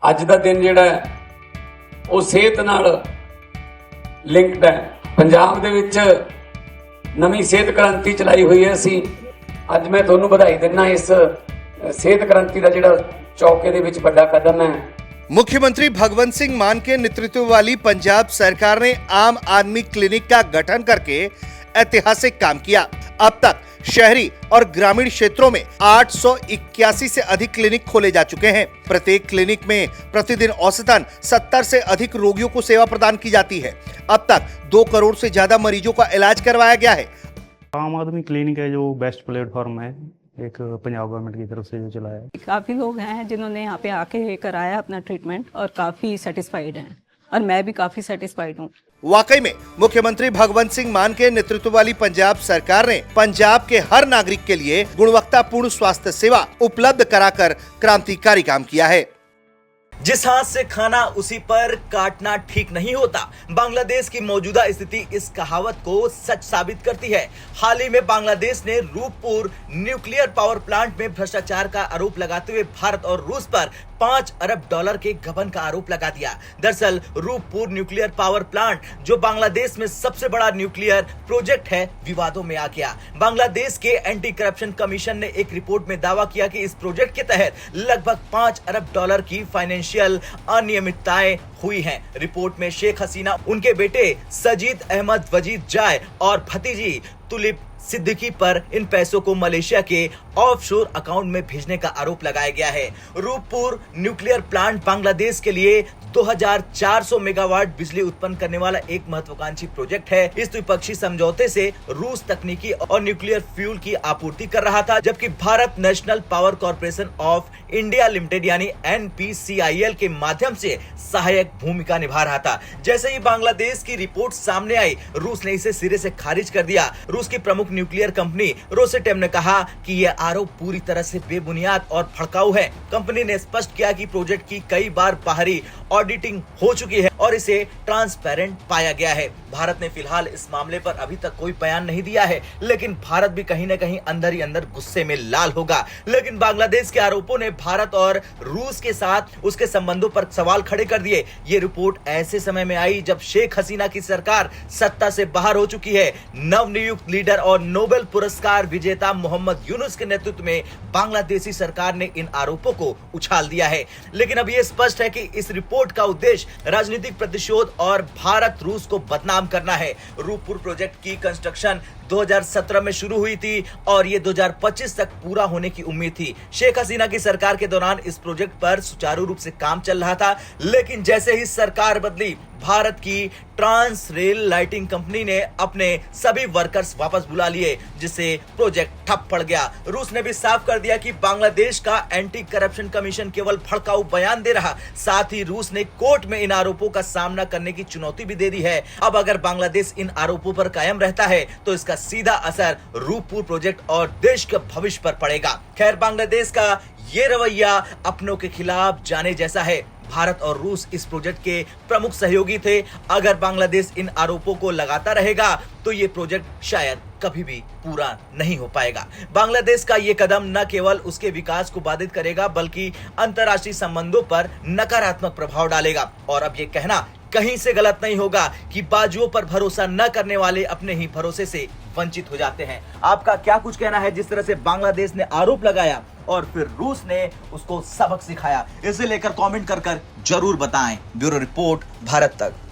ਅੱਜ ਦਾ ਦਿਨ ਜਿਹੜਾ ਹੈ ਉਹ ਸਿਹਤ ਨਾਲ ਲਿੰਕਡ ਹੈ। ਪੰਜਾਬ ਦੇ ਵਿੱਚ ਨਵੀਂ ਸਿਹਤ ਕ੍ਰਾਂਤੀ ਚਲਾਈ ਹੋਈ ਹੈ ਅਸੀਂ। ਅੱਜ ਮੈਂ ਤੁਹਾਨੂੰ ਵਧਾਈ ਦਿੰਦਾ ਇਸ ਸਿਹਤ ਕ੍ਰਾਂਤੀ ਦਾ ਜਿਹੜਾ ਚੌਕੇ ਦੇ ਵਿੱਚ ਵੱਡਾ ਕਦਮ ਹੈ। मुख्यमंत्री भगवंत सिंह मान के नेतृत्व वाली पंजाब सरकार ने आम आदमी क्लिनिक का गठन करके ऐतिहासिक काम किया। अब तक शहरी और ग्रामीण क्षेत्रों में 881 से अधिक क्लिनिक खोले जा चुके हैं। प्रत्येक क्लिनिक में प्रतिदिन औसतन 70 से अधिक रोगियों को सेवा प्रदान की जाती है। अब तक 2 करोड़ से ज्यादा मरीजों का इलाज करवाया गया है। आम आदमी क्लिनिक है जो बेस्ट प्लेटफॉर्म है, एक पंजाब गवर्नमेंट की तरफ से जो चलाया है। काफ़ी लोग हैं जिन्होंने यहाँ पे आके कराया अपना ट्रीटमेंट और काफ़ी सेटिस्फाइड हैं और मैं भी काफ़ी सेटिस्फाइड हूँ। वाकई में मुख्यमंत्री भगवंत सिंह मान के नेतृत्व वाली पंजाब सरकार ने पंजाब के हर नागरिक के लिए गुणवत्तापूर्ण स्वास्थ्य सेवा उपलब्ध कराकर क्रांतिकारी काम किया है। जिस हाथ से खाना उसी पर काटना ठीक नहीं होता, बांग्लादेश की मौजूदा स्थिति इस कहावत को सच साबित करती है। हाल ही में बांग्लादेश ने रूपपुर न्यूक्लियर पावर प्लांट में भ्रष्टाचार का आरोप लगाते हुए भारत और रूस पर $5 अरब के गबन का आरोप लगा दिया। दरअसल रूपपुर न्यूक्लियर पावर प्लांट जो बांग्लादेश में सबसे बड़ा न्यूक्लियर प्रोजेक्ट है, विवादों में आ गया। बांग्लादेश के एंटी करप्शन कमीशन ने एक रिपोर्ट में दावा किया कि इस प्रोजेक्ट के तहत लगभग $5 अरब की फाइनेंशियल अनियमितताएं हुई हैं। रिपोर्ट में शेख हसीना, उनके बेटे सजीद अहमद वजीद जाय और भतीजी तुलिप सिद्दीकी पर इन पैसों को मलेशिया के ऑफशोर अकाउंट में भेजने का आरोप लगाया गया है। रूपपुर न्यूक्लियर प्लांट बांग्लादेश के लिए 2400 मेगावाट बिजली उत्पन्न करने वाला एक महत्वाकांक्षी प्रोजेक्ट है। इस द्विपक्षीय समझौते से रूस तकनीकी और न्यूक्लियर फ्यूल की आपूर्ति कर रहा था, जबकि Bharat national power corporation of India limited यानी NPCIL के माध्यम से सहायक भूमिका निभा रहा था। जैसे ही बांग्लादेश की रिपोर्ट सामने आई, रूस ने इसे सिरे से खारिज कर दिया। रूस की प्रमुख न्यूक्लियर कंपनी रोसेटेम ने कहा कि यह आरोप पूरी तरह से बेबुनियाद और भड़काऊ है। कंपनी ने स्पष्ट किया कि प्रोजेक्ट की कई बार बाहरी ऑडिटिंग हो चुकी है और इसे ट्रांसपेरेंट पाया गया है। भारत ने फिलहाल इस मामले पर अभी तक कोई बयान नहीं दिया है, लेकिन भारत भी कहीं न कहीं अंदर ही अंदर गुस्से में लाल होगा। लेकिन बांग्लादेश के आरोपों ने भारत और रूस के साथ उसके संबंधों पर सवाल खड़े कर दिए। ये रिपोर्ट ऐसे समय में आई जब शेख हसीना की सरकार सत्ता से बाहर हो चुकी है। नवनियुक्त लीडर और नोबेल पुरस्कार विजेता मोहम्मद यूनुस के नेतृत्व में बांग्लादेशी सरकार ने इन आरोपों को उछाल दिया है। लेकिन अब यह स्पष्ट है कि इस रिपोर्ट का उद्देश्य राजनीतिक प्रतिशोध और भारत रूस को बदनाम करना है। रूपपुर प्रोजेक्ट की कंस्ट्रक्शन 2017 में शुरू हुई थी और ये 2025 तक पूरा होने की उम्मीद थी। शेख हसीना की सरकार के दौरान इस प्रोजेक्ट पर सुचारू रूप से काम चल रहा था, लेकिन जैसे ही सरकार बदली, भारत की ट्रांस रेल लाइटिंग कंपनी ने अपने सभी वर्कर्स वापस बुला लिए, जिससे प्रोजेक्ट ठप पड़ गया। रूस ने भी साफ कर दिया कि बांग्लादेश का एंटी करप्शन कमीशन केवल भड़काऊ बयान दे रहा। साथ ही रूस ने कोर्ट में इन आरोपों का सामना करने की चुनौती भी दे दी है। अब अगर बांग्लादेश इन आरोपों पर कायम रहता है तो इसका सीधा असर रूपपुर प्रोजेक्ट और देश के भविष्य पर पड़ेगा। खैर, बांग्लादेश का ये रवैया अपनों के खिलाफ जाने जैसा है। भारत और रूस इस प्रोजेक्ट के प्रमुख सहयोगी थे। अगर बांग्लादेश इन आरोपों को लगाता रहेगा तो ये प्रोजेक्ट शायद कभी भी पूरा नहीं हो पाएगा। बांग्लादेश का ये कदम न केवल उसके विकास को बाधित करेगा, बल्कि अंतर्राष्ट्रीय संबंधों पर नकारात्मक प्रभाव डालेगा। और अब ये कहना कहीं से गलत नहीं होगा कि बाजुओं पर भरोसा न करने वाले अपने ही भरोसे से वंचित हो जाते हैं। आपका क्या कुछ कहना है जिस तरह से बांग्लादेश ने आरोप लगाया और फिर रूस ने उसको सबक सिखाया? इसे लेकर कमेंट कर जरूर बताएं। ब्यूरो रिपोर्ट, भारत तक।